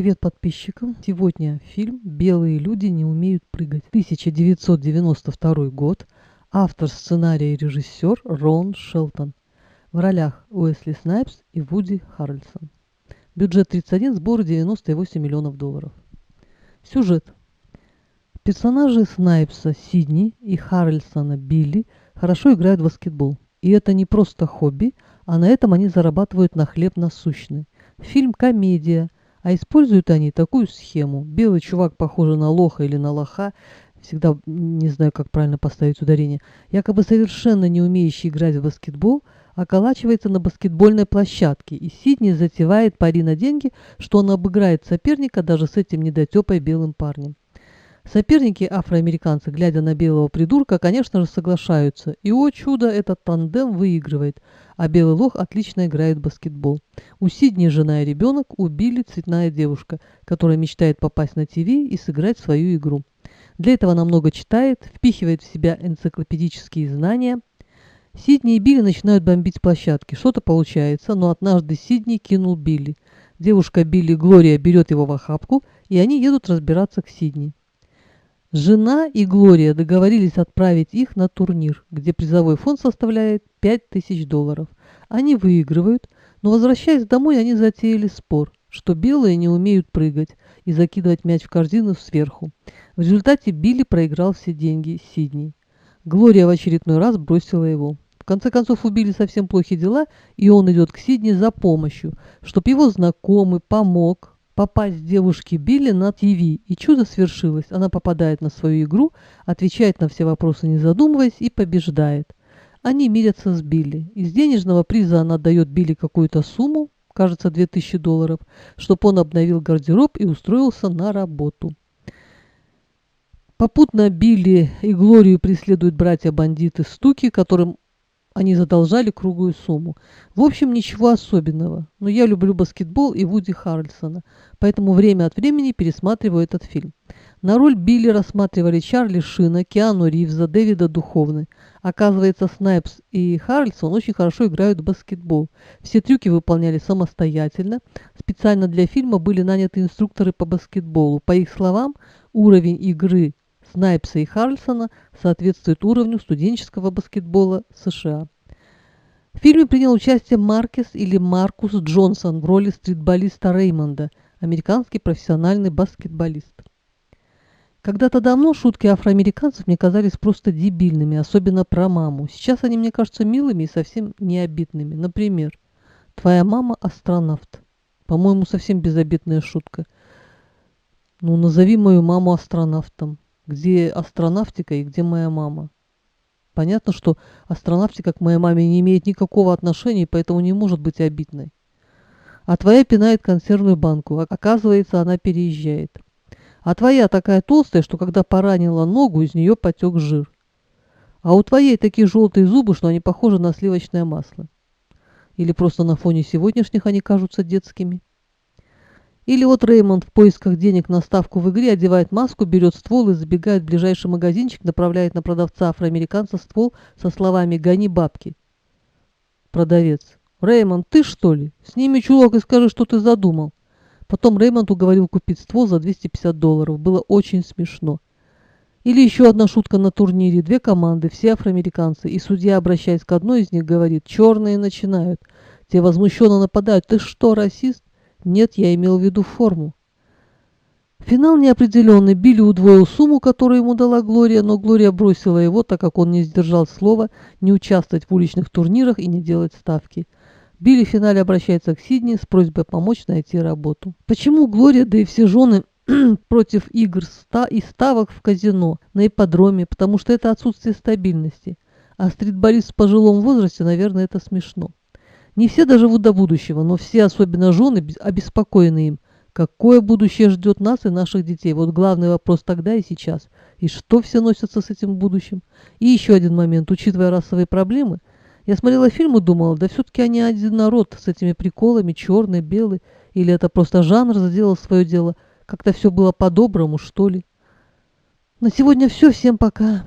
Привет подписчикам! Сегодня фильм «Белые люди не умеют прыгать». 1992 год. Автор сценария и режиссер Рон Шелтон. В ролях Уэсли Снайпс и Вуди Харрельсон. Бюджет 31, сборы 98 миллионов долларов. Сюжет. Персонажи Снайпса Сидни и Харрельсона Билли хорошо играют в баскетбол. И это не просто хобби, а на этом они зарабатывают на хлеб насущный. Фильм комедия. А используют они такую схему. Белый чувак, похожий на лоха или на лоха, всегда не знаю, как правильно поставить ударение, якобы совершенно не умеющий играть в баскетбол, околачивается на баскетбольной площадке, и Сидни затевает пари на деньги, что он обыграет соперника даже с этим недотепой белым парнем. Соперники афроамериканцы, глядя на белого придурка, конечно же, соглашаются. И, о чудо, этот тандем выигрывает, а белый лох отлично играет в баскетбол. У Сидни жена и ребенок, у Билли цветная девушка, которая мечтает попасть на ТВ и сыграть свою игру. Для этого она много читает, впихивает в себя энциклопедические знания. Сидни и Билли начинают бомбить площадки. Что-то получается, но однажды Сидни кинул Билли. Девушка Билли Глория берет его в охапку, и они едут разбираться к Сидни. Жена и Глория договорились отправить их на турнир, где призовой фонд составляет $5000. Они выигрывают, но, возвращаясь домой, они затеяли спор, что белые не умеют прыгать и закидывать мяч в корзину сверху. В результате Билли проиграл все деньги Сидни. Глория в очередной раз бросила его. В конце концов, у Билли совсем плохие дела, и он идет к Сидни за помощью, чтобы его знакомый помог попасть девушке Билли на ТВ. И чудо свершилось. Она попадает на свою игру, отвечает на все вопросы, не задумываясь, и побеждает. Они мирятся с Билли. Из денежного приза она дает Билли какую-то сумму, кажется, $2000, чтобы он обновил гардероб и устроился на работу. Попутно Билли и Глорию преследуют братья-бандиты Стуки, которым они задолжали круглую сумму. В общем, ничего особенного. Но я люблю баскетбол и Вуди Харрельсона, поэтому время от времени пересматриваю этот фильм. На роль Билли рассматривали Чарли Шина, Киану Ривза, Дэвида Духовны. Оказывается, Снайпс и Харрельсон очень хорошо играют в баскетбол. Все трюки выполняли самостоятельно. Специально для фильма были наняты инструкторы по баскетболу. По их словам, уровень игры Снайпса и Харрельсона соответствует уровню студенческого баскетбола США. В фильме принял участие Маркес или Маркус Джонсон в роли стритболиста Реймонда, американский профессиональный баскетболист. Когда-то давно шутки афроамериканцев мне казались просто дебильными, особенно про маму. Сейчас они мне кажутся милыми и совсем не обидными. Например, «Твоя мама астронавт». По-моему, совсем безобидная шутка. Ну, назови мою маму астронавтом. Где астронавтика и где моя мама? Понятно, что астронавтика к моей маме не имеет никакого отношения, поэтому не может быть обидной. А твоя пинает консервную банку. Оказывается, она переезжает. А твоя такая толстая, что когда поранила ногу, из нее потек жир. А у твоей такие желтые зубы, что они похожи на сливочное масло. Или просто на фоне сегодняшних они кажутся детскими. Или вот Реймонд в поисках денег на ставку в игре одевает маску, берет ствол и забегает в ближайший магазинчик, направляет на продавца афроамериканца ствол со словами «Гони бабки». Продавец: «Реймонд, ты что ли? Сними чулок и скажи, что ты задумал». Потом Реймонд уговорил купить ствол за $250. Было очень смешно. Или еще одна шутка на турнире. Две команды, все афроамериканцы, и судья, обращаясь к одной из них, говорит: «Черные начинают». Те возмущенно нападают: «Ты что, расист?» «Нет, я имел в виду форму». Финал неопределенный. Билли удвоил сумму, которую ему дала Глория, но Глория бросила его, так как он не сдержал слова не участвовать в уличных турнирах и не делать ставки. Билли в финале обращается к Сидни с просьбой помочь найти работу. Почему Глория, да и все жены против игр и ставок в казино, на ипподроме? Потому что это отсутствие стабильности. А стритболист в пожилом возрасте, наверное, это смешно. Не все доживут до будущего, но все, особенно жены, обеспокоены им. Какое будущее ждет нас и наших детей? Вот главный вопрос тогда и сейчас. И что все носятся с этим будущим? И еще один момент. Учитывая расовые проблемы, я смотрела фильм и думала, да все-таки они один народ с этими приколами, черный, белый. Или это просто жанр сделал свое дело? Как-то все было по-доброму, что ли? На сегодня все. Всем пока.